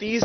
30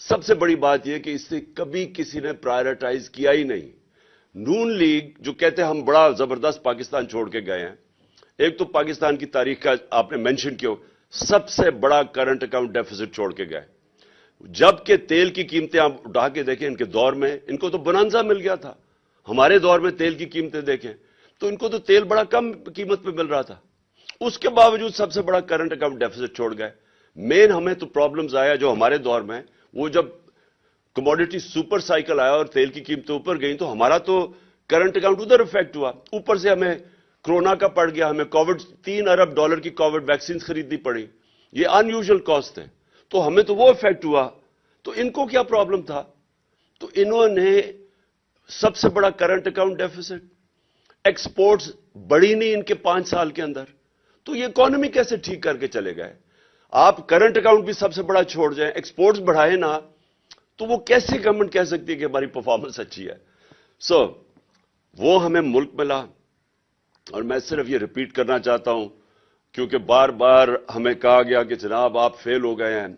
سب سے بڑی بات یہ کہ اس سے کبھی کسی نے پرائرٹائز کیا ہی نہیں. نون لیگ جو کہتے ہیں ہم بڑا زبردست پاکستان چھوڑ کے گئے ہیں, ایک تو پاکستان کی تاریخ کا آپ نے مینشن کیا, سب سے بڑا کرنٹ اکاؤنٹ ڈیفیسٹ چھوڑ کے گئے, جبکہ تیل کی قیمتیں آپ اٹھا کے دیکھیں ان کے دور میں ان کو تو بونانزا مل گیا تھا. ہمارے دور میں تیل کی قیمتیں دیکھیں تو ان کو تو تیل بڑا کم قیمت پہ مل رہا تھا, اس کے باوجود سب سے بڑا کرنٹ اکاؤنٹ ڈیفیسٹ چھوڑ گئے. مین ہمیں تو پرابلمز آیا جو ہمارے دور میں, وہ جب کموڈیٹی سپر سائیکل آیا اور تیل کی قیمتیں اوپر گئیں تو ہمارا تو کرنٹ اکاؤنٹ ادھر افیکٹ ہوا, اوپر سے ہمیں کرونا کا پڑ گیا, ہمیں کووڈ $3 ارب کی کووڈ ویکسینز خریدنی پڑی, یہ ان یوزل کاسٹ ہے, تو ہمیں تو وہ افیکٹ ہوا. تو ان کو کیا پرابلم تھا؟ تو انہوں نے سب سے بڑا کرنٹ اکاؤنٹ ڈیفیسٹ, ایکسپورٹس بڑھی نہیں ان کے 5 سال کے اندر, تو یہ اکانومی کیسے ٹھیک کر کے چلے گئے؟ آپ کرنٹ اکاؤنٹ بھی سب سے بڑا چھوڑ جائیں, ایکسپورٹس بڑھائے نا, تو وہ کیسے گورنمنٹ کہہ سکتی ہے کہ ہماری پرفارمنس اچھی ہے؟ وہ ہمیں ملک ملا, اور میں صرف یہ ریپیٹ کرنا چاہتا ہوں کیونکہ بار بار ہمیں کہا گیا کہ جناب آپ فیل ہو گئے ہیں.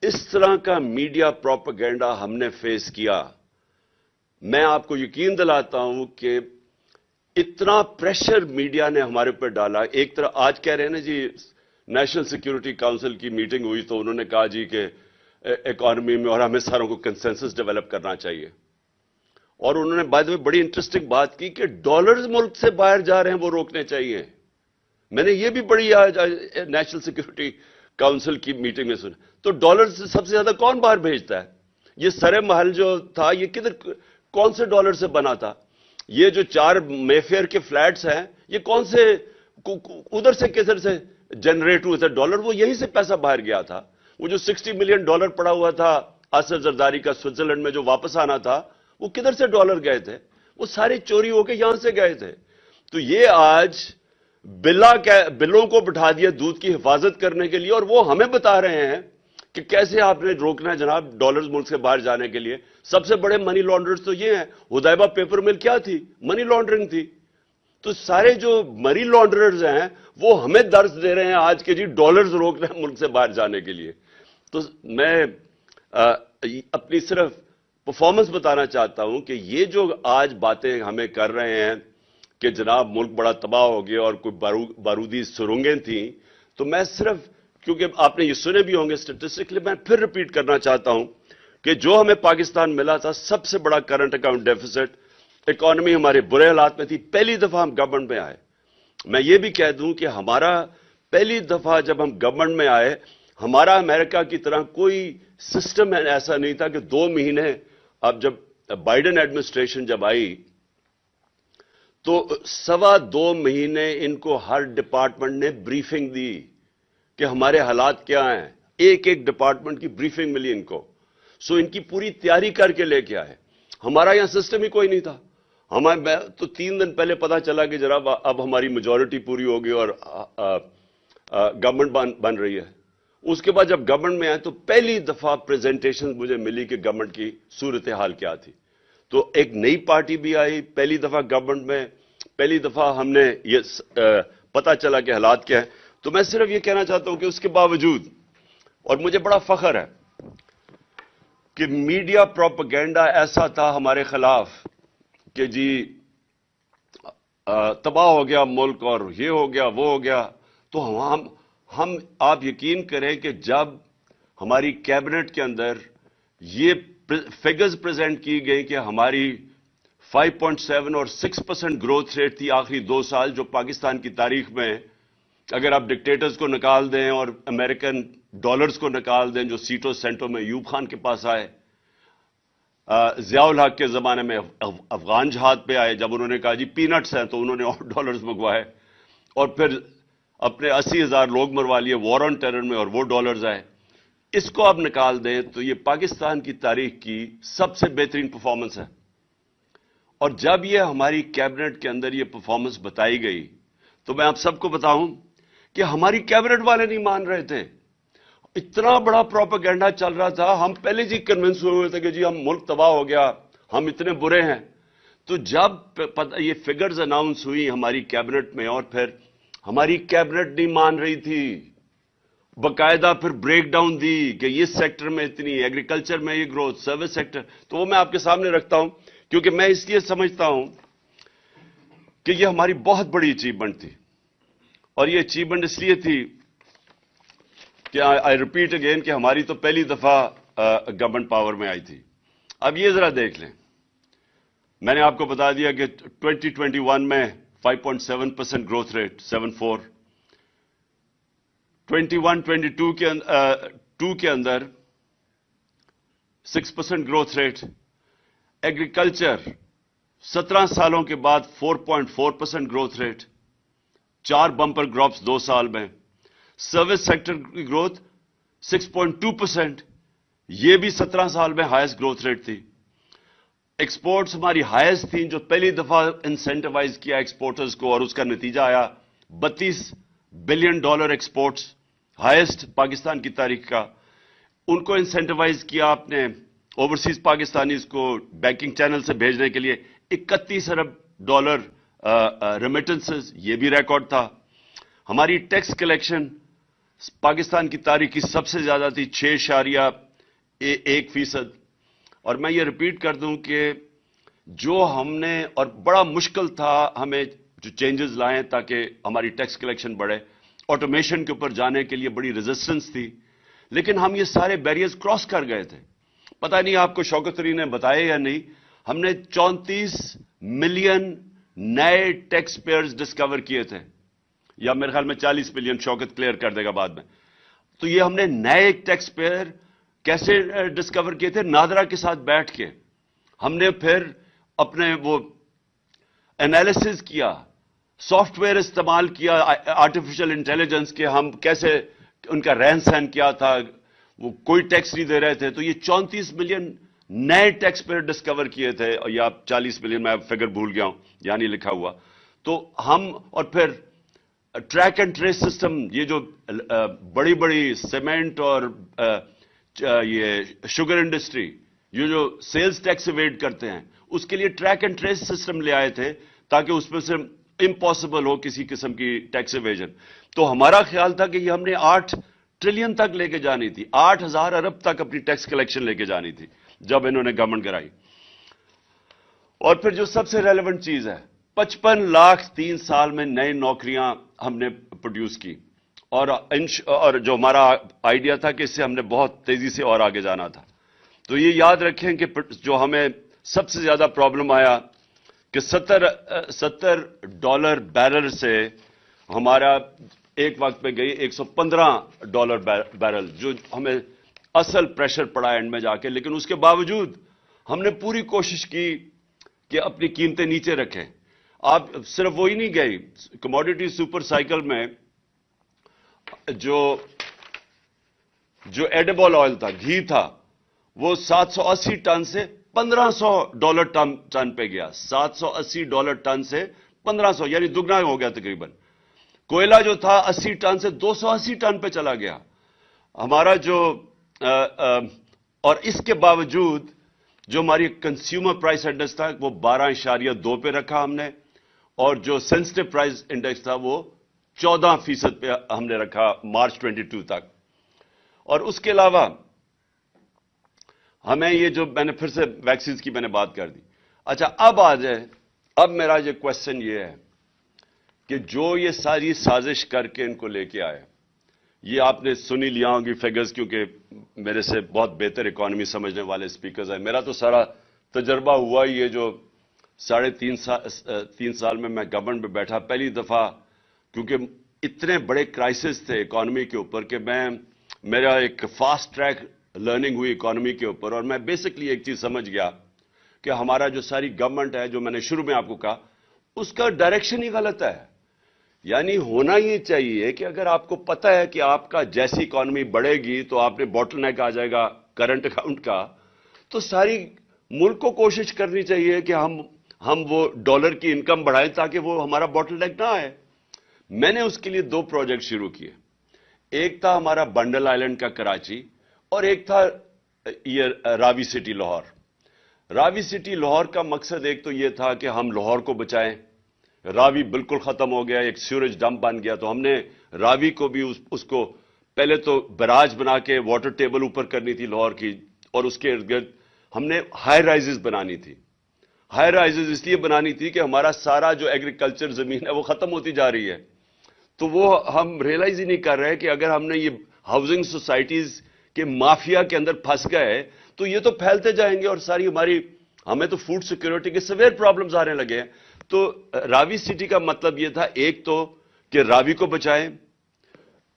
اس طرح کا میڈیا پروپیگنڈا ہم نے فیس کیا. میں آپ کو یقین دلاتا ہوں کہ اتنا پریشر میڈیا نے ہمارے اوپر ڈالا. ایک طرح آج کہہ رہے ہیں نا جی, نیشنل سیکیورٹی کاؤنسل کی میٹنگ ہوئی تو انہوں نے کہا جی کہ اکانومی میں اور ہمیں ساروں کو کنسنسس ڈیولپ کرنا چاہیے, اور انہوں نے بائی دی وے بڑی انٹرسٹنگ بات کی کہ ڈالرز ملک سے باہر جا رہے ہیں وہ روکنے چاہیے. میں نے یہ بھی بڑی آج نیشنل سیکیورٹی کاؤنسل کی میٹنگ میں سنا. تو ڈالر سے سب سے زیادہ کون باہر بھیجتا ہے؟ یہ سرے محل جو تھا یہ کون سے ڈالر سے بنا تھا؟ یہ جو 4 مے فیئر کے فلیٹس ہیں یہ کون سے ادھر سے کدھر سے جنریٹ ہوئے تھے ڈالر؟ وہ یہیں سے پیسہ باہر گیا تھا. وہ جو $60 ملین پڑا ہوا تھا آصف زرداری کا سوئٹزرلینڈ میں جو واپس آنا تھا, وہ کدھر سے ڈالر گئے تھے؟ وہ سارے چوری ہو کے یہاں سے گئے تھے. تو یہ آج بلوں کو بٹھا دیا دودھ کی حفاظت کرنے کے لیے, اور وہ ہمیں بتا رہے ہیں کہ کیسے آپ نے روکنا ہے جناب ڈالرز ملک سے باہر جانے کے لیے. سب سے بڑے منی لانڈرز تو یہ ہیں. حدیبہ پیپر مل کیا تھی؟ منی لانڈرنگ تھی. تو سارے جو منی لانڈررز ہیں وہ ہمیں درس دے رہے ہیں آج کے جی ڈالرز روکنا ہے ملک سے باہر جانے کے لیے. تو میں اپنی صرف پرفارمنس بتانا چاہتا ہوں کہ یہ جو آج باتیں ہمیں کر رہے ہیں کہ جناب ملک بڑا تباہ ہو گیا اور کوئی بارودی سرنگیں تھیں, تو میں صرف کیونکہ آپ نے یہ سنے بھی ہوں گے اسٹیٹسٹکلی, میں پھر ریپیٹ کرنا چاہتا ہوں کہ جو ہمیں پاکستان ملا تھا سب سے بڑا کرنٹ اکاؤنٹ ڈیفیسٹ, اکانومی ہمارے برے حالات میں تھی, پہلی دفعہ ہم گورنمنٹ میں آئے. میں یہ بھی کہہ دوں کہ ہمارا پہلی دفعہ جب ہم گورنمنٹ میں آئے, ہمارا امریکہ کی طرح کوئی سسٹم ایسا نہیں تھا کہ 2 مہینے, اب جب بائیڈن ایڈمنسٹریشن جب آئی تو 2.25 مہینے ان کو ہر ڈپارٹمنٹ نے بریفنگ دی کہ ہمارے حالات کیا ہیں. ایک ڈپارٹمنٹ کی بریفنگ ملی ان کو. ان کی پوری تیاری کر کے لے کے آئے. ہمارا یہاں سسٹم ہی کوئی نہیں تھا. ہمیں تو 3 دن پہلے پتا چلا کہ جناب اب ہماری میجورٹی پوری ہوگی اور گورنمنٹ بن رہی ہے. اس کے بعد جب گورنمنٹ میں آئے تو پہلی دفعہ پریزنٹیشن مجھے ملی کہ گورنمنٹ کی صورتحال کیا تھی. تو ایک نئی پارٹی بھی آئی پہلی دفعہ گورنمنٹ میں, پہلی دفعہ ہم نے یہ پتا چلا کہ حالات کیا ہیں. تو میں صرف یہ کہنا چاہتا ہوں کہ اس کے باوجود, اور مجھے بڑا فخر ہے کہ میڈیا پروپیگنڈا ایسا تھا ہمارے خلاف کہ جی تباہ ہو گیا ملک اور یہ ہو گیا وہ ہو گیا. تو ہم آپ یقین کریں کہ جب ہماری کیبنٹ کے اندر یہ فگرز پریزنٹ کی گئی کہ ہماری 5.7 اور 6% گروتھ ریٹ تھی آخری 2 سال, جو پاکستان کی تاریخ میں اگر آپ ڈکٹیٹرز کو نکال دیں اور امریکن ڈالرز کو نکال دیں جو سیٹوں سینٹوں میں ایوب خان کے پاس آئے, ضیاء الحق کے زمانے میں افغان جہاد پہ آئے, جب انہوں نے کہا جی پینٹس ہیں تو انہوں نے اور ڈالرز منگوائے, اور پھر اپنے 80,000 لوگ مروا لیے وار آن ٹیرر میں اور وہ ڈالرز آئے. اس کو آپ نکال دیں تو یہ پاکستان کی تاریخ کی سب سے بہترین پرفارمنس ہے. اور جب یہ ہماری کیبنٹ کے اندر یہ پرفارمنس بتائی گئی تو میں آپ سب کو بتاؤں کہ ہماری کیبنٹ والے نہیں مان رہے تھے. اتنا بڑا پروپیگنڈا چل رہا تھا, ہم پہلے جی کنونس ہوئے تھے کہ جی ہم ملک تباہ ہو گیا, ہم اتنے برے ہیں. تو جب یہ فگرز اناؤنس ہوئی ہماری کیبنٹ میں, اور پھر ہماری کیبنٹ نہیں مان رہی تھی, باقاعدہ پھر بریک ڈاؤن دی کہ اس سیکٹر میں اتنی، ایگریکلچر میں یہ گروتھ، سروس سیکٹر، تو وہ میں آپ کے سامنے رکھتا ہوں کیونکہ میں اس لیے سمجھتا ہوں کہ یہ ہماری بہت بڑی اچیومنٹ تھی، اور یہ اچیومنٹ اس لیے تھی کہ آئی ریپیٹ اگین کہ ہماری تو پہلی دفعہ گورنمنٹ پاور میں آئی تھی۔ اب یہ ذرا دیکھ لیں، میں نے آپ کو بتا دیا کہ 2021 میں 5.7% گروتھ ریٹ، 7.4، 21-22 کے اندر 6% گروتھ ریٹ، ایگریکلچر 17 سالوں کے بعد 4.4% گروتھ ریٹ، 4 بمپر کراپس 2 سال میں، سروس سیکٹر کی گروتھ 6.2%، یہ بھی 17 سال میں ہائیسٹ گروتھ ریٹ تھی۔ ایکسپورٹس ہماری ہائیسٹ تھیں، جو پہلی دفعہ انسینٹیوائز کیا ایکسپورٹرز کو، اور اس کا نتیجہ آیا $32 بلین ایکسپورٹس، ہائیسٹ پاکستان کی تاریخ کا۔ ان کو انسینٹیوائز کیا آپ نے اوورسیز پاکستانیز کو بینکنگ چینل سے بھیجنے کے لیے، $31 ارب ریمیٹنسز، یہ بھی ریکارڈ تھا۔ ہماری ٹیکس کلیکشن پاکستان کی تاریخ کی سب سے زیادہ تھی، 6.1%۔ اور میں یہ ریپیٹ کر دوں کہ جو ہم نے، اور بڑا مشکل تھا ہمیں جو چینجز لائیں تاکہ ہماری ٹیکس کلیکشن بڑھے، آٹومیشن کے اوپر جانے کے لیے بڑی ریزسٹنس تھی، لیکن ہم یہ سارے بیریئرز کراس کر گئے تھے۔ پتہ نہیں آپ کو شوکت علی نے بتایا یا نہیں، ہم نے 34 ملین نئے ٹیکس پیئرز ڈسکور کیے تھے، یا میرے خیال میں 40 ملین، شوکت کلیئر کر دے گا بعد میں۔ تو یہ ہم نے نئے ٹیکس پیئر کیسے ڈسکور کیے تھے؟ نادرا کے ساتھ بیٹھ کے ہم نے پھر اپنے وہ انالیسز کیا، سافٹ ویئر استعمال کیا، آرٹیفیشل انٹیلیجنس کے، ہم کیسے ان کا رہن سہن کیا تھا، وہ کوئی ٹیکس نہیں دے رہے تھے، تو یہ 34 ملین نئے ٹیکس پیئر ڈسکور کیے تھے، یا 40 ملین، میں فگر بھول گیا ہوں، یعنی لکھا ہوا۔ تو ہم، اور پھر ٹریک اینڈ ٹریس سسٹم، یہ جو بڑی بڑی سیمنٹ اور یہ شوگر انڈسٹری، یہ جو سیلز ٹیکس ایویڈ کرتے ہیں، اس کے لیے ٹریک اینڈ ٹریس سسٹم لے آئے تھے تاکہ اس میں سے امپاسبل ہو کسی قسم کی ٹیکس ایویژن۔ تو ہمارا خیال تھا کہ یہ ہم نے 8 ٹریلین تک لے کے جانی تھی، 8,000 ارب تک اپنی ٹیکس کلیکشن لے کے جانی تھی جب انہوں نے گورنمنٹ کرائی۔ اور پھر جو سب سے ریلیونٹ چیز ہے، 55 لاکھ 3 سال میں نئی نوکریاں ہم نے پروڈیوس کی، اور جو ہمارا آئیڈیا تھا کہ اس سے ہم نے بہت تیزی سے اور آگے جانا تھا۔ تو یہ یاد رکھیں کہ جو ہمیں سب سے زیادہ پرابلم آیا کہ $70 بیرل سے ہمارا ایک وقت پہ گئی $115 بیرل، جو ہمیں اصل پریشر پڑا اینڈ میں جا کے۔ لیکن اس کے باوجود ہم نے پوری کوشش کی کہ اپنی قیمتیں نیچے رکھیں۔ آپ صرف وہی نہیں گئی، کموڈیٹی سپر سائیکل میں جو ایڈیبل آئل تھا، گھی تھا، وہ $780 ٹن سے $1,500 ٹن پہ گیا، $780 ٹن سے 1,500، یعنی دگنا ہو گیا تقریباً۔ کوئلہ جو تھا 80 ٹن سے 280 ٹن پہ چلا گیا ہمارا جو، اور اس کے باوجود جو ہماری کنزیومر پرائس انڈیکس تھا وہ 12.2 پہ رکھا ہم نے، اور جو سینسٹیو پرائس انڈیکس تھا وہ 14% پہ ہم نے رکھا مارچ 22 تک۔ اور اس کے علاوہ ہمیں یہ جو، میں نے پھر سے ویکسینز کی میں نے بات کر دی۔ اچھا اب آ جائے، اب میرا یہ کوشچن یہ ہے کہ جو یہ ساری سازش کر کے ان کو لے کے آئے، یہ آپ نے سنی لیا ہوں گی فگرز، کیونکہ میرے سے بہت بہتر اکانومی سمجھنے والے سپیکرز ہیں۔ میرا تو سارا تجربہ ہوا یہ جو 3.5 سال میں گورنمنٹ میں بیٹھا، پہلی دفعہ، کیونکہ اتنے بڑے کرائسس تھے اکانومی کے اوپر کہ میرا ایک فاسٹ ٹریک لرننگ ہوئی اکانومی کے اوپر، اور میں بیسکلی ایک چیز سمجھ گیا کہ ہمارا جو ساری گورنمنٹ ہے، جو میں نے شروع میں آپ کو کہا، اس کا ڈائریکشن ہی غلط ہے۔ یعنی ہونا یہ چاہیے کہ اگر آپ کو پتہ ہے کہ آپ کا جیسی اکانومی بڑھے گی تو آپ نے باٹل نیک آ جائے گا کرنٹ اکاؤنٹ کا، تو ساری ملک کو کوشش کرنی چاہیے کہ ہم وہ ڈالر کی انکم بڑھائیں تاکہ وہ ہمارا باٹل نیک نہ آئے۔ میں نے اس کے لیے 2 پروجیکٹ شروع کیے، ایک تھا ہمارا بنڈل آئلینڈ کا کراچی، اور ایک تھا یہ راوی سٹی لاہور۔ راوی سٹی لاہور کا مقصد ایک تو یہ تھا کہ ہم لاہور کو بچائیں، راوی بالکل ختم ہو گیا، ایک سیوریج ڈمپ بن گیا، تو ہم نے راوی کو بھی اس کو پہلے تو براج بنا کے واٹر ٹیبل اوپر کرنی تھی لاہور کی، اور اس کے ارد گرد ہم نے ہائی رائزز بنانی تھی. ہائی رائزز اس لیے بنانی تھی کہ ہمارا سارا جو ایگریکلچر زمین ہے وہ ختم ہوتی جا رہی ہے. تو وہ ہم ریئلائز ہی نہیں کر رہے کہ اگر ہم نے یہ ہاؤسنگ سوسائٹیز کے مافیا کے اندر پھنس گئے تو یہ تو پھیلتے جائیں گے، اور ساری ہمیں تو فوڈ سیکورٹی کے سویر پرابلمز آنے لگے ہیں. تو راوی سٹی کا مطلب یہ تھا، ایک تو کہ راوی کو بچائیں.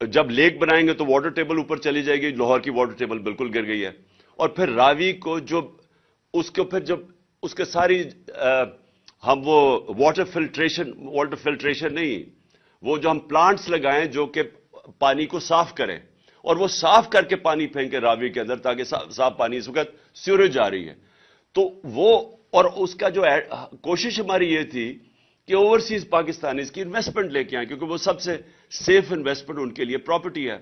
جب لیک بنائیں گے تو واٹر ٹیبل اوپر چلی جائے گی، لاہور کی واٹر ٹیبل بالکل گر گئی ہے. اور پھر راوی کو جب اس کے ساری ہم وہ واٹر فلٹریشن نہیں، وہ جو ہم پلانٹس لگائیں جو کہ پانی کو صاف کریں، اور وہ صاف کر کے پانی پھینکے راوی کے اندر تاکہ صاف پانی، اس وقت سیوریج آ رہی ہے. تو وہ اور اس کا جو کوشش ہماری یہ تھی کہ اوورسیز پاکستانیز کی انویسٹمنٹ لے کے آئیں، کیونکہ وہ سب سے سیف انویسٹمنٹ ان کے لیے پراپرٹی ہے.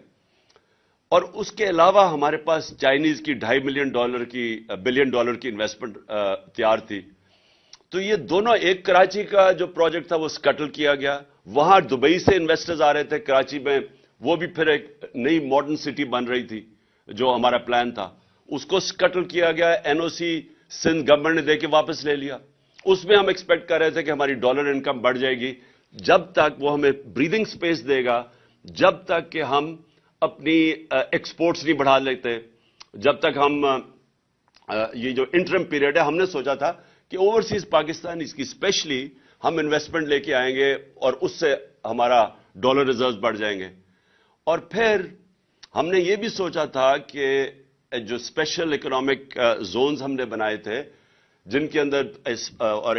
اور اس کے علاوہ ہمارے پاس چائنیز کی $2.5 بلین کی انویسٹمنٹ تیار تھی. تو یہ دونوں، ایک کراچی کا جو پروجیکٹ تھا وہ سکٹل کیا گیا، وہاں دبئی سے انویسٹرز آ رہے تھے کراچی میں، وہ بھی پھر ایک نئی ماڈرن سٹی بن رہی تھی جو ہمارا پلان تھا، اس کو سکٹل کیا گیا. NOC سندھ گورنمنٹ نے دے کے واپس لے لیا. اس میں ہم ایکسپیکٹ کر رہے تھے کہ ہماری ڈالر انکم بڑھ جائے گی، جب تک وہ ہمیں بریدنگ سپیس دے گا، جب تک کہ ہم اپنی ایکسپورٹس نہیں بڑھا لیتے، جب تک ہم یہ جو انٹرم پیریڈ ہے، ہم نے سوچا تھا کہ اوورسیز پاکستان اس کی اسپیشلی ہم انویسٹمنٹ لے کے آئیں گے اور اس سے ہمارا ڈالر ریزروز بڑھ جائیں گے. اور پھر ہم نے یہ بھی سوچا تھا کہ جو اسپیشل اکنامک زونز ہم نے بنائے تھے، جن کے اندر اور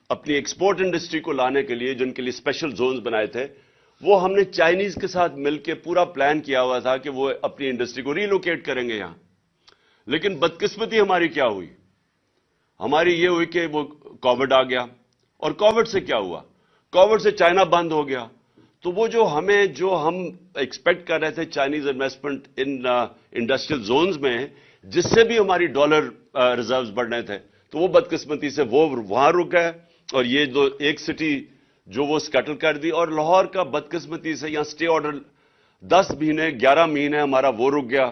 اپنی ایکسپورٹ انڈسٹری کو لانے کے لیے جن کے لیے اسپیشل زونز بنائے تھے، وہ ہم نے چائنیز کے ساتھ مل کے پورا پلان کیا ہوا تھا کہ وہ اپنی انڈسٹری کو ریلوکیٹ کریں گے یہاں. لیکن بدقسمتی ہماری کیا ہوئی؟ ہماری یہ ہوئی کہ وہ کووڈ آ گیا، اور کووڈ سے کیا ہوا؟ کووڈ سے چائنا بند ہو گیا. تو وہ جو ہم ایکسپیکٹ کر رہے تھے Chinese investment in industrial zones میں، جس سے بھی ہماری ڈالر ریزروز بڑھنے تھے، تو وہ بدقسمتی سے وہ وہاں رک گئے. اور یہ جو ایک سٹی جو وہ سکٹل کر دی، اور لاہور کا بدقسمتی سے یہاں سٹے آرڈر 10 مہینے 11 مہینے ہمارا وہ رک گیا.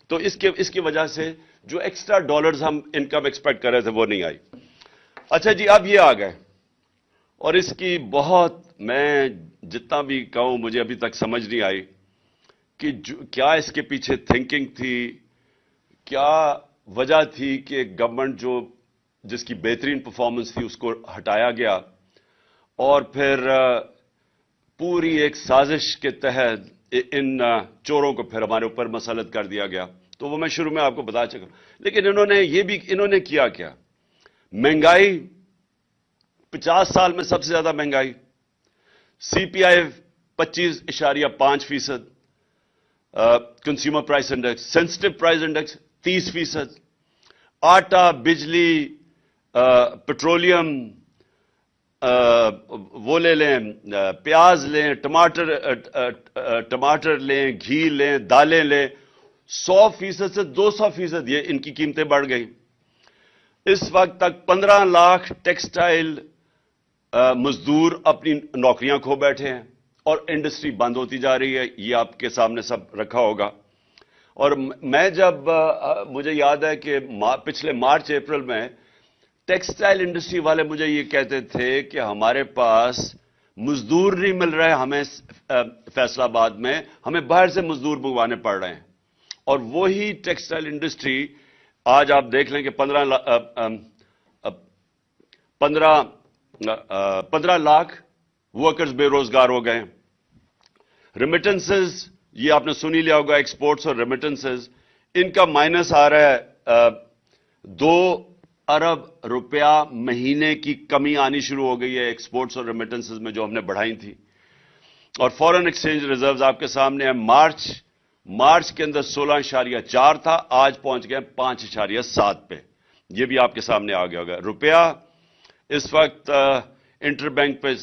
تو اس کی وجہ سے جو ایکسٹرا ڈالرز ہم انکم ایکسپیکٹ کر رہے تھے وہ نہیں آئی. اچھا جی، اب یہ آ گئے، اور اس کی بہت، میں جتنا بھی کہوں مجھے ابھی تک سمجھ نہیں آئی کہ کیا اس کے پیچھے تھنکنگ تھی، کیا وجہ تھی کہ گورنمنٹ جس کی بہترین پرفارمنس تھی اس کو ہٹایا گیا، اور پھر پوری ایک سازش کے تحت ان چوروں کو پھر ہمارے اوپر مسلط کر دیا گیا. تو وہ میں شروع میں آپ کو بتا چکا. لیکن انہوں نے کیا کیا؟ مہنگائی 50 سال میں سب سے زیادہ مہنگائی، CPI 25.5%، consumer price index, sensitive price index 30%، آٹا، بجلی، پیٹرولیم، وہ لے لیں، پیاز لیں، ٹماٹر لیں، گھی لیں، دالیں لیں، 100% سے 200% یہ ان کی قیمتیں بڑھ گئیں. اس وقت تک 15 لاکھ ٹیکسٹائل مزدور اپنی نوکریاں کھو بیٹھے ہیں، اور انڈسٹری بند ہوتی جا رہی ہے. یہ آپ کے سامنے سب رکھا ہوگا. اور میں مجھے یاد ہے کہ پچھلے مارچ اپریل میں ٹیکسٹائل انڈسٹری والے مجھے یہ کہتے تھے کہ ہمارے پاس مزدور نہیں مل رہے، ہمیں فیصل آباد میں ہمیں باہر سے مزدور منگوانے پڑ رہے ہیں. اور وہی ٹیکسٹائل انڈسٹری آج آپ دیکھ لیں کہ 15 لاکھ ورکرز بے روزگار ہو گئے. ریمیٹنسز، یہ آپ نے سنی لیا ہوگا، ایکسپورٹس اور ریمیٹنسز، ان کا مائنس آ رہا ہے. 2 ارب روپیہ مہینے کی کمی آنی شروع ہو گئی ہے ایکسپورٹس اور ریمیٹنسز میں جو ہم نے بڑھائی تھی. اور فورن ایکسچینج ریزروز آپ کے سامنے ہیں. مارچ کے اندر 16.4 تھا، آج پہنچ گئے 5.7 پہ. یہ بھی آپ کے سامنے آ گیا ہوگا. روپیہ اس وقت انٹر بینک پہ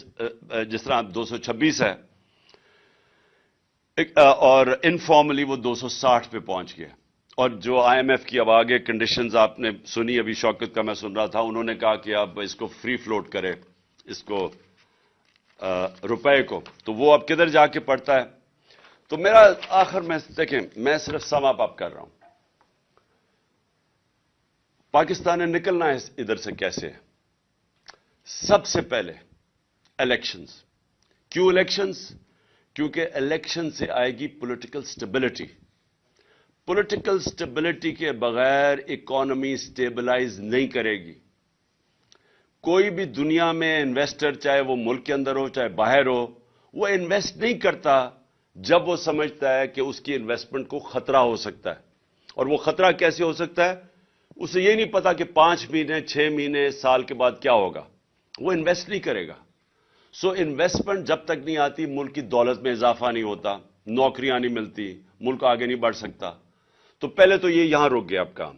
جس طرح 226 ہے، اور انفارملی وہ 260 پہ پہنچ گیا. اور جو IMF کی اب آگے کنڈیشنز آپ نے سنی، ابھی شوکت کا میں سن رہا تھا، انہوں نے کہا کہ اب اس کو فری فلوٹ کرے، اس کو روپے کو، تو وہ اب کدھر جا کے پڑتا ہے. تو میرا آخر میں دیکھیں، میں صرف سم اپ کر رہا ہوں. پاکستان نے نکلنا ہے ادھر سے کیسے؟ سب سے پہلے الیکشنز. کیوں الیکشنز؟ کیونکہ الیکشن سے آئے گی پولیٹیکل سٹیبلٹی. پولیٹیکل سٹیبلٹی کے بغیر اکانومی سٹیبلائز نہیں کرے گی. کوئی بھی دنیا میں انویسٹر، چاہے وہ ملک کے اندر ہو چاہے باہر ہو، وہ انویسٹ نہیں کرتا جب وہ سمجھتا ہے کہ اس کی انویسٹمنٹ کو خطرہ ہو سکتا ہے. اور وہ خطرہ کیسے ہو سکتا ہے؟ اسے یہ نہیں پتا کہ 5 مہینے 6 مہینے سال کے بعد کیا ہوگا. وہ انویسٹ نہیں کرے گا. سو انویسٹمنٹ جب تک نہیں آتی، ملک کی دولت میں اضافہ نہیں ہوتا، نوکریاں نہیں ملتی، ملک آگے نہیں بڑھ سکتا. تو پہلے تو یہ یہاں رک گیا اب کام.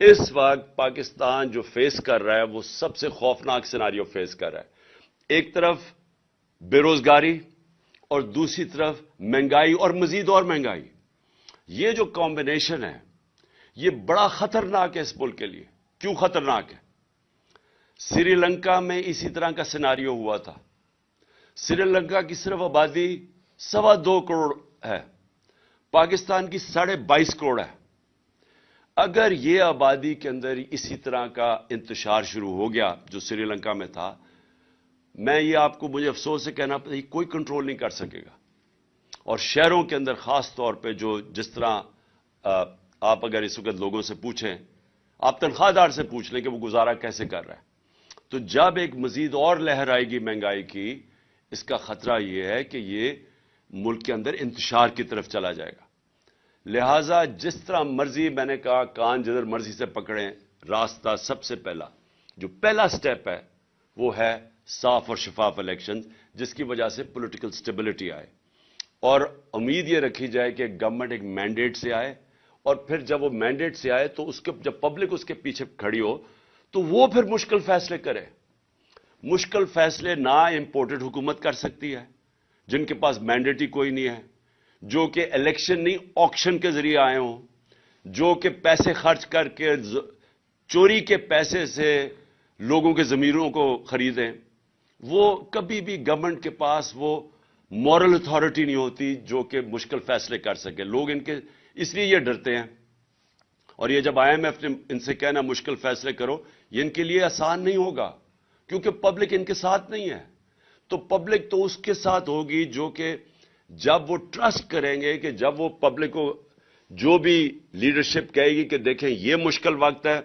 اس وقت پاکستان جو فیس کر رہا ہے وہ سب سے خوفناک سیناریو فیس کر رہا ہے. ایک طرف بے روزگاری اور دوسری طرف مہنگائی اور مزید اور مہنگائی. یہ جو کمبینیشن ہے یہ بڑا خطرناک ہے اس ملک کے لیے. کیوں خطرناک ہے؟ سری لنکا میں اسی طرح کا سیناریو ہوا تھا. سری لنکا کی صرف آبادی 2.25 کروڑ ہے، پاکستان کی 22.5 کروڑ ہے. اگر یہ آبادی کے اندر اسی طرح کا انتشار شروع ہو گیا جو سری لنکا میں تھا، میں یہ آپ کو مجھے افسوس سے کہنا پڑتا ہے کوئی کنٹرول نہیں کر سکے گا. اور شہروں کے اندر خاص طور پہ جس طرح آپ اگر اس وقت لوگوں سے پوچھیں، آپ تنخواہ دار سے پوچھ لیں کہ وہ گزارا کیسے کر رہا ہے، تو جب ایک مزید اور لہر آئے گی مہنگائی کی، اس کا خطرہ یہ ہے کہ یہ ملک کے اندر انتشار کی طرف چلا جائے گا. لہذا جس طرح مرضی، میں نے کہا کان جدھر مرضی سے پکڑیں، راستہ سب سے پہلا سٹیپ ہے وہ ہے صاف اور شفاف الیکشن، جس کی وجہ سے پولیٹیکل سٹیبلٹی آئے. اور امید یہ رکھی جائے کہ گورنمنٹ ایک مینڈیٹ سے آئے، اور پھر جب وہ مینڈیٹ سے آئے تو جب پبلک اس کے پیچھے کھڑی ہو تو وہ پھر مشکل فیصلے کرے. مشکل فیصلے نہ امپورٹڈ حکومت کر سکتی ہے جن کے پاس مینڈیٹ ہی کوئی نہیں ہے، جو کہ الیکشن نہیں آکشن کے ذریعے آئے ہوں، جو کہ پیسے خرچ کر کے چوری کے پیسے سے لوگوں کے ضمیروں کو خریدیں. وہ کبھی بھی گورنمنٹ کے پاس وہ مورل اتھارٹی نہیں ہوتی جو کہ مشکل فیصلے کر سکے. لوگ اس لیے یہ ڈرتے ہیں. اور یہ جب IMF نے ان سے کہنا مشکل فیصلے کرو، یہ ان کے لیے آسان نہیں ہوگا کیونکہ پبلک ان کے ساتھ نہیں ہے. تو پبلک تو اس کے ساتھ ہوگی جو کہ جب وہ ٹرسٹ کریں گے کہ جب وہ پبلک کو جو بھی لیڈرشپ کہے گی کہ دیکھیں یہ مشکل وقت ہے،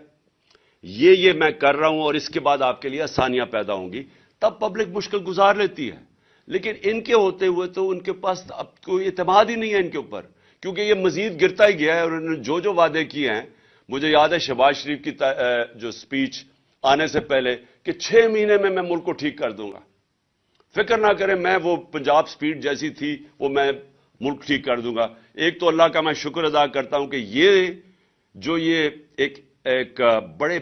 یہ میں کر رہا ہوں اور اس کے بعد آپ کے لیے آسانیاں پیدا ہوں گی، تب پبلک مشکل گزار لیتی ہے. لیکن ان کے ہوتے ہوئے تو ان کے پاس اب کوئی اعتماد ہی نہیں ہے ان کے اوپر، کیونکہ یہ مزید گرتا ہی گیا ہے. اور انہوں نے جو وعدے کیے ہیں، مجھے یاد ہے شہباز شریف کی جو سپیچ آنے سے پہلے کہ 6 مہینے میں ملک کو ٹھیک کر دوں گا. فکر نہ کریں، میں وہ پنجاب سپیڈ جیسی تھی وہ میں ملک ٹھیک کر دوں گا. ایک تو اللہ کا میں شکر ادا کرتا ہوں کہ یہ ایک بڑے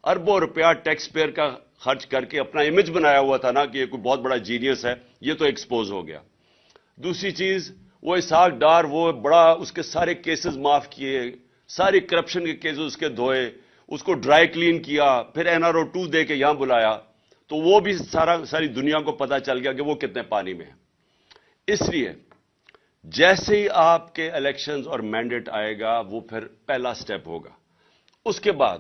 اربوں روپیہ ٹیکس پیئر کا خرچ کر کے اپنا امیج بنایا ہوا تھا نا کہ یہ کوئی بہت بڑا جینیس ہے، یہ تو ایکسپوز ہو گیا. دوسری چیز، وہ اسحاق ڈار، وہ بڑا اس کے سارے کیسز معاف کیے، سارے کرپشن کے کیسز اس کے دھوئے، اس کو ڈرائی کلین کیا، پھر NRO 2 دے کے یہاں بلایا، تو وہ بھی ساری دنیا کو پتا چل گیا کہ وہ کتنے پانی میں ہے. اس لیے جیسے ہی آپ کے الیکشنز اور مینڈیٹ آئے گا وہ پھر پہلا سٹیپ ہوگا. اس کے بعد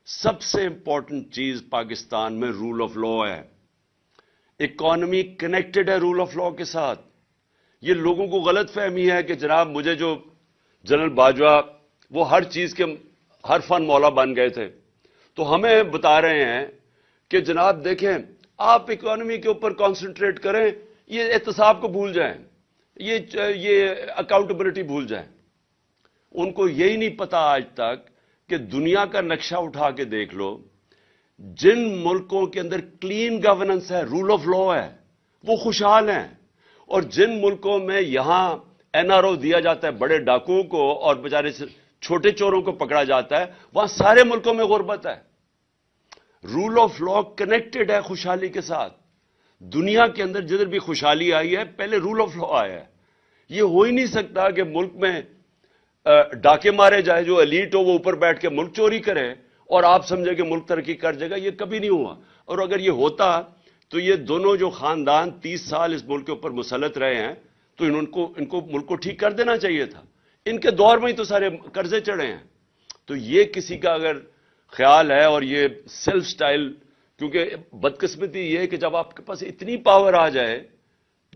سب سے امپورٹنٹ چیز پاکستان میں رول آف لا ہے. اکانومی کنیکٹڈ ہے رول آف لا کے ساتھ. یہ لوگوں کو غلط فہمی ہے کہ جناب مجھے جو جنرل باجوہ وہ ہر چیز کے ہر فن مولا بن گئے تھے، تو ہمیں بتا رہے ہیں کہ جناب دیکھیں آپ اکانومی کے اوپر کانسنٹریٹ کریں، یہ احتساب کو بھول جائیں، یہ اکاؤنٹیبلٹی بھول جائیں. ان کو یہی نہیں پتا آج تک کہ دنیا کا نقشہ اٹھا کے دیکھ لو، جن ملکوں کے اندر کلین گورننس ہے، رول آف لا ہے، وہ خوشحال ہیں. اور جن ملکوں میں یہاں NRO دیا جاتا ہے بڑے ڈاکوؤں کو اور بیچارے چھوٹے چوروں کو پکڑا جاتا ہے، وہاں سارے ملکوں میں غربت ہے. رول آف لا کنیکٹڈ ہے خوشحالی کے ساتھ. دنیا کے اندر جدھر بھی خوشحالی آئی ہے پہلے رول آف لا آیا ہے. یہ ہو ہی نہیں سکتا کہ ملک میں ڈاکے مارے جائے، جو ایلیٹ ہو وہ اوپر بیٹھ کے ملک چوری کرے اور آپ سمجھے کہ ملک ترقی کر جائے گا. یہ کبھی نہیں ہوا. اور اگر یہ ہوتا تو یہ دونوں جو خاندان 30 سال اس ملک کے اوپر مسلط رہے ہیں تو ان کو ملک کو ٹھیک کر دینا چاہیے تھا. ان کے دور میں ہی تو سارے قرضے چڑھے ہیں. تو یہ کسی کا اگر خیال ہے اور یہ سیلف سٹائل، کیونکہ بدقسمتی یہ ہے کہ جب آپ کے پاس اتنی پاور آ جائے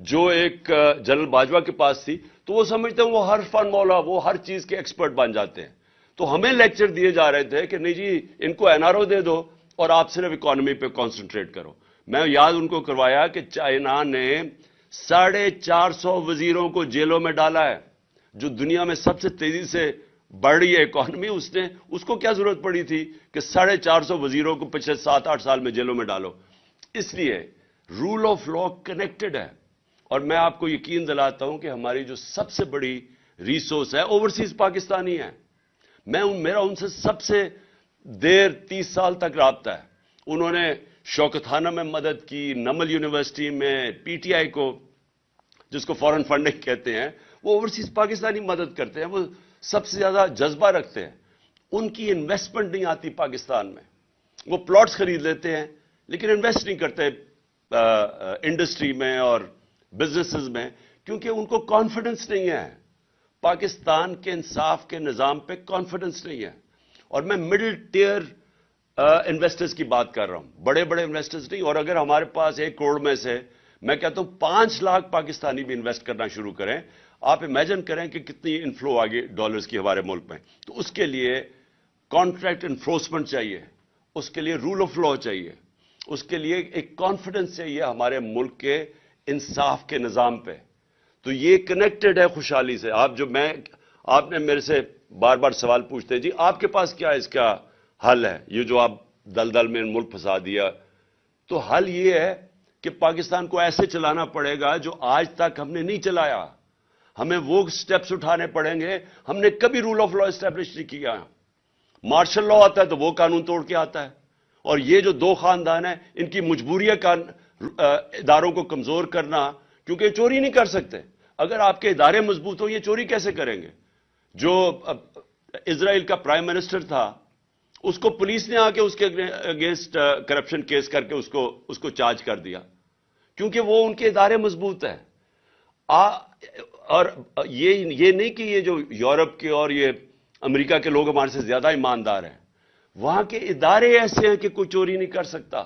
جو ایک جنرل باجوہ کے پاس تھی، تو وہ سمجھتے ہیں وہ ہر فن مولا، وہ ہر چیز کے ایکسپرٹ بن جاتے ہیں. تو ہمیں لیکچر دیے جا رہے تھے کہ نہیں جی ان کو این آر او دے دو اور آپ صرف اکانومی پہ کانسنٹریٹ کرو. میں یاد ان کو کروایا کہ چائنا نے 450 وزیروں کو جیلوں میں ڈالا ہے. جو دنیا میں سب سے تیزی سے بڑھ رہی ہے اکانومی، اس کو کیا ضرورت پڑی تھی کہ 450 وزیروں کو پچھلے 7-8 سال میں جیلوں میں ڈالو. اس لیے رول آف لا کنیکٹڈ ہے. اور میں آپ کو یقین دلاتا ہوں کہ ہماری جو سب سے بڑی ریسورس ہے اوورسیز پاکستانی ہے. میرا ان سے سب سے دیر 30 سال تک رابطہ ہے. انہوں نے شوکتخانہ میں مدد کی، نمل یونیورسٹی میں، پی ٹی آئی کو جس کو فورن فنڈنگ کہتے ہیں، وہ اوورسیز پاکستانی مدد کرتے ہیں. وہ سب سے زیادہ جذبہ رکھتے ہیں. ان کی انویسٹمنٹ نہیں آتی پاکستان میں. وہ پلاٹس خرید لیتے ہیں لیکن انویسٹ نہیں کرتے انڈسٹری میں اور بزنسز میں، کیونکہ ان کو کانفیڈنس نہیں ہے. پاکستان کے انصاف کے نظام پہ کانفیڈنس نہیں ہے. اور میں مڈل ٹیئر انویسٹرز کی بات کر رہا ہوں، بڑے بڑے انویسٹرز نہیں. اور اگر ہمارے پاس 1 کروڑ میں سے میں کہتا ہوں 5 لاکھ پاکستانی بھی انویسٹ کرنا شروع کریں، آپ امیجن کریں کہ کتنی انفلو آگے ڈالرز کی ہمارے ملک میں. تو اس کے لیے کانٹریکٹ انفورسمنٹ چاہیے، اس کے لیے رول آف لا چاہیے، اس کے لیے ایک کانفیڈنس چاہیے ہمارے ملک کے انصاف کے نظام پہ. تو یہ کنیکٹڈ ہے خوشحالی سے. آپ نے میرے سے بار بار سوال پوچھتے جی آپ کے پاس کیا اس کا حل ہے، یہ جو آپ دلدل میں ملک پھنسا دیا. تو حل یہ ہے کہ پاکستان کو ایسے چلانا پڑے گا جو آج تک ہم نے نہیں چلایا. ہمیں وہ سٹیپس اٹھانے پڑیں گے. ہم نے کبھی رول آف لا اسٹیبلش نہیں کیا. مارشل لا آتا ہے تو وہ قانون توڑ کے آتا ہے. اور یہ جو 2 خاندان ہیں ان کی مجبوری ہے اداروں کو کمزور کرنا، کیونکہ یہ چوری نہیں کر سکتے. اگر آپ کے ادارے مضبوط ہوں یہ چوری کیسے کریں گے؟ جو اسرائیل کا پرائم منسٹر تھا اس کو پولیس نے آ کے اس کے اگینسٹ کرپشن کیس کر کے اس کو چارج کر دیا، کیونکہ وہ ان کے ادارے مضبوط ہیں. اور یہ نہیں کہ یہ جو یورپ کے اور یہ امریکہ کے لوگ ہمارے سے زیادہ ایماندار ہیں. وہاں کے ادارے ایسے ہیں کہ کوئی چوری نہیں کر سکتا.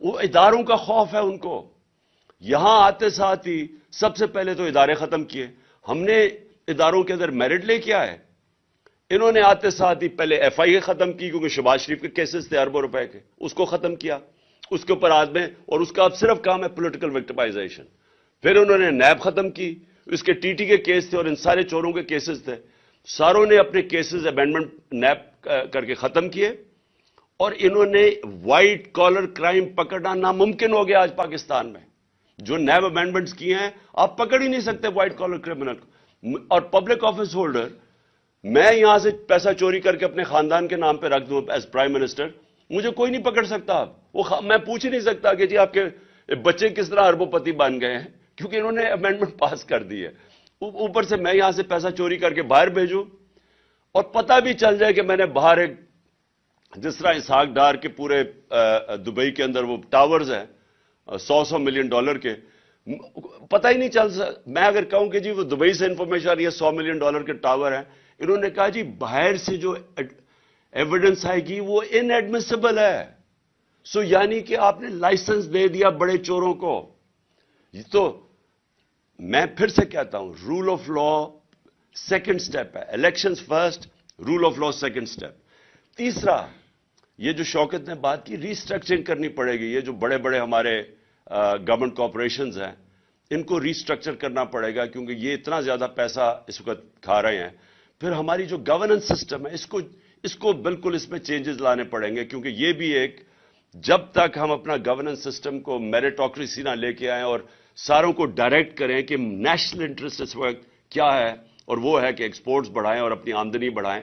وہ اداروں کا خوف ہے ان کو. یہاں آتے ساتھ ہی سب سے پہلے تو ادارے ختم کیے. ہم نے اداروں کے اندر میرٹ لے کے آئے. انہوں نے آتے ساتھ ہی پہلے ایف آئی اے ختم کی، کیونکہ شہباز شریف کے کیسز تھے اربوں روپے کے، اس کو ختم کیا. اس کے اوپر آدمی، اور اس کا اب صرف کام ہے پولیٹیکل وکٹمائزیشن. پھر انہوں نے نیب ختم کی، اس کے ٹی ٹی کے کیس تھے اور ان سارے چوروں کے کیسز تھے. ساروں نے اپنے کیسز امینڈمنٹ نیب کر کے ختم کیے. اور انہوں نے وائٹ کالر کرائم پکڑنا ناممکن ہو گیا آج پاکستان میں. جو نیب امینڈمنٹس کیے ہیں آپ پکڑ ہی نہیں سکتے وائٹ کالر کرمنل. اور پبلک آفس ہولڈر، میں یہاں سے پیسہ چوری کر کے اپنے خاندان کے نام پہ رکھ دوں ایز پرائم منسٹر، مجھے کوئی نہیں پکڑ سکتا. میں پوچھ ہی نہیں سکتا کہ جی آپ کے بچے کس طرح اربوں پتی بن گئے ہیں، کیونکہ انہوں نے امینڈمنٹ پاس کر دی ہے. اوپر سے میں یہاں سے پیسہ چوری کر کے باہر بھیجوں اور پتہ بھی چل جائے کہ میں نے باہر ایک، جس طرح اسحاق ڈار کے پورے دبئی کے اندر وہ ٹاورز ہیں $100 ملین کے، پتہ ہی نہیں چل سکتا. میں اگر کہوں کہ جی وہ دبئی سے انفارمیشن آ رہی ہے $100 ملین کے ٹاور ہیں، انہوں نے کہا جی باہر سے جو ایویڈنس آئے گی وہ ان ایڈمیسیبل ہے. سو یعنی کہ آپ نے لائسنس دے دیا بڑے چوروں کو. تو میں پھر سے کہتا ہوں rule of law second step ہے. Elections first, rule of law second step. تیسرا، یہ جو شوکت نے بات کی، ری اسٹرکچرنگ کرنی پڑے گی. یہ جو بڑے بڑے ہمارے گورنمنٹ کارپوریشنز ہیں ان کو ری اسٹرکچر کرنا پڑے گا، کیونکہ یہ اتنا زیادہ پیسہ اس وقت کھا رہے ہیں. پھر ہماری جو گورننس سسٹم ہے اس کو بالکل اس میں چینجز لانے پڑیں گے، کیونکہ یہ بھی ایک، جب تک ہم اپنا گورننس سسٹم کو میریٹوکریسی نہ لے کے آئیں اور ساروں کو ڈائریکٹ کریں کہ نیشنل انٹرسٹ اس وقت کیا ہے، اور وہ ہے کہ ایکسپورٹس بڑھائیں اور اپنی آمدنی بڑھائیں،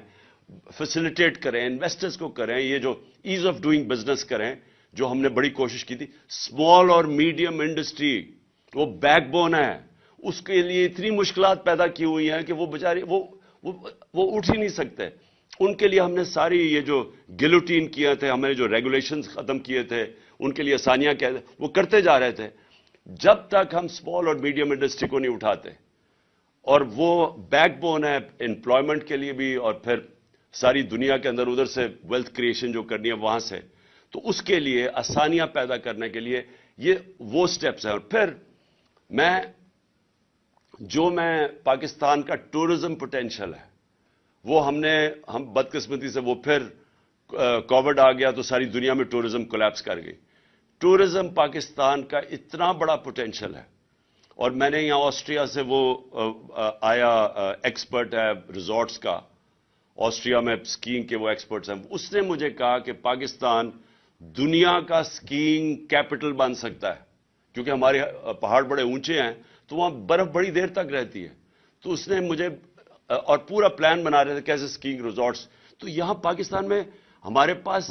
فیسیلیٹیٹ کریں، انویسٹرز کو کریں، یہ جو ایز آف ڈوئنگ بزنس کریں، جو ہم نے بڑی کوشش کی تھی. اسمال اور میڈیم انڈسٹری وہ بیک بون ہے. اس کے لیے اتنی مشکلات پیدا کی ہوئی ہیں کہ وہ بیچارے وہ اٹھ ہی نہیں سکتے. ان کے لیے ہم نے ساری یہ جو گلوٹین کیے تھے، ہم نے جو ریگولیشنز ختم کیے تھے، ان کے لیے آسانیاں وہ کرتے جا رہے تھے. جب تک ہم اسمال اور میڈیم انڈسٹری کو نہیں اٹھاتے اور وہ بیک بون ہے امپلائمنٹ کے لیے بھی، اور پھر ساری دنیا کے اندر ادھر سے ویلتھ کریشن جو کرنی ہے وہاں سے، تو اس کے لیے آسانیاں پیدا کرنے کے لیے یہ وہ سٹیپس ہیں. اور پھر میں پاکستان کا ٹورزم پوٹینشل ہے وہ ہم بدقسمتی سے وہ پھر کووڈ آ گیا تو ساری دنیا میں ٹورزم کولیپس کر گئی. ٹورزم پاکستان کا اتنا بڑا پوٹینشل ہے، اور میں نے یہاں آسٹریا سے وہ آیا ایکسپرٹ ہے ریزورٹس کا، آسٹریا میں سکینگ کے وہ ایکسپرٹس ہیں، اس نے مجھے کہا کہ پاکستان دنیا کا سکینگ کیپٹل بن سکتا ہے، کیونکہ ہمارے پہاڑ بڑے اونچے ہیں تو وہاں برف بڑی دیر تک رہتی ہے. تو اس نے مجھے اور پورا پلان بنا رہے تھے کیسے سکینگ ریزورٹس. تو یہاں پاکستان میں ہمارے پاس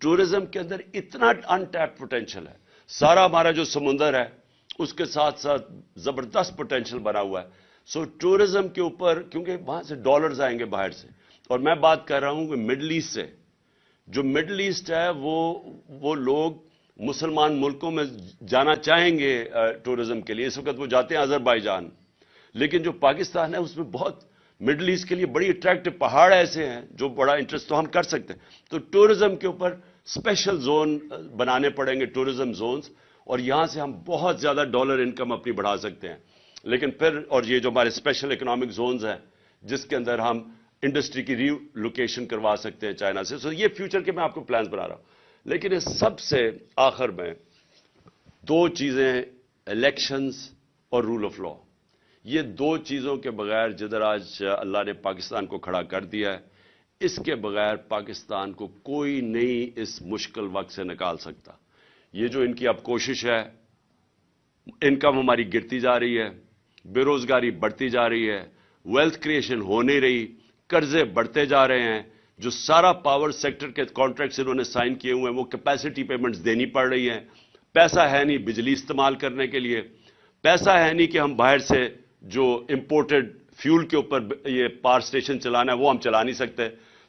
ٹورزم کے اندر اتنا ان ٹیپ پوٹینشل ہے، سارا ہمارا جو سمندر ہے اس کے ساتھ ساتھ زبردست پوٹینشل بنا ہوا ہے. سو ٹورزم کے اوپر، کیونکہ وہاں سے ڈالرز آئیں گے باہر سے، اور میں بات کر رہا ہوں کہ مڈل ایسٹ سے. جو مڈل ایسٹ ہے وہ لوگ مسلمان ملکوں میں جانا چاہیں گے ٹورزم کے لیے. اس وقت وہ جاتے ہیں آذربائیجان، لیکن جو پاکستان ہے اس میں بہت مڈل ایسٹ کے لیے بڑی اٹریکٹو پہاڑ ایسے ہیں جو بڑا انٹرسٹ تو ہم کر سکتے ہیں. تو ٹورزم کے اوپر اسپیشل زون بنانے پڑیں گے، ٹورزم زونز، اور یہاں سے ہم بہت زیادہ ڈالر انکم اپنی بڑھا سکتے ہیں. لیکن پھر اور یہ جو ہمارے اسپیشل اکنامک زونز ہیں جس کے اندر ہم انڈسٹری کی ری لوکیشن کروا سکتے ہیں چائنا سے. سو یہ فیوچر کے میں آپ کو پلانز بنا رہا ہوں. لیکن اس سب سے آخر میں دو چیزیں، الیکشنز اور رول آف لا، یہ دو چیزوں کے بغیر جدھر آج اللہ نے پاکستان کو کھڑا کر دیا ہے، اس کے بغیر پاکستان کو کوئی نہیں اس مشکل وقت سے نکال سکتا. یہ جو ان کی اب کوشش ہے، انکم ہماری گرتی جا رہی ہے، بے روزگاری بڑھتی جا رہی ہے، ویلتھ کریشن ہو نہیں رہی، قرضے بڑھتے جا رہے ہیں، جو سارا پاور سیکٹر کے کانٹریکٹس انہوں نے سائن کیے ہوئے ہیں وہ کیپیسٹی پیمنٹس دینی پڑ رہی ہیں. پیسہ ہے نہیں بجلی استعمال کرنے کے لیے، پیسہ ہے نہیں کہ ہم باہر سے جو امپورٹڈ فیول کے اوپر یہ پاور اسٹیشن چلانا ہے وہ ہم چلا نہیں سکتے.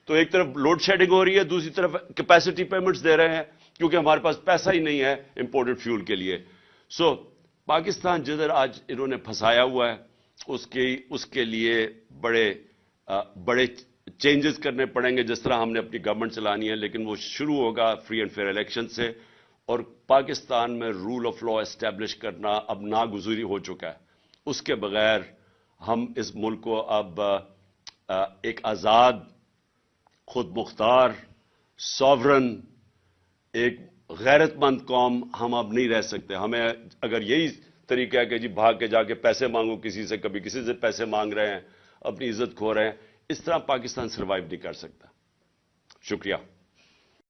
تو ایک طرف لوڈ شیڈنگ ہو رہی ہے، دوسری طرف کیپیسٹی پیمنٹس دے رہے ہیں کیونکہ ہمارے پاس پیسہ ہی نہیں ہے امپورٹڈ فیول کے لیے. سو پاکستان جدھر آج انہوں نے پھنسایا ہوا ہے اس کے لیے بڑے چینجز کرنے پڑیں گے. جس طرح ہم نے اپنی گورنمنٹ چلانی ہے، لیکن وہ شروع ہوگا فری اینڈ فیئر الیکشن سے. اور پاکستان میں رول آف لا اسٹیبلش کرنا اب ناگزیر ہو چکا ہے. اس کے بغیر ہم اس ملک کو اب ایک آزاد، خود مختار، ساورن، ایک غیرت مند قوم ہم اب نہیں رہ سکتے. ہمیں اگر یہی طریقہ ہے کہ جی بھاگ کے جا کے پیسے مانگو کسی سے، کبھی کسی سے پیسے مانگ رہے ہیں، اپنی عزت کھو رہے ہیں، اس طرح پاکستان سروائیو نہیں کر سکتا. شکریہ.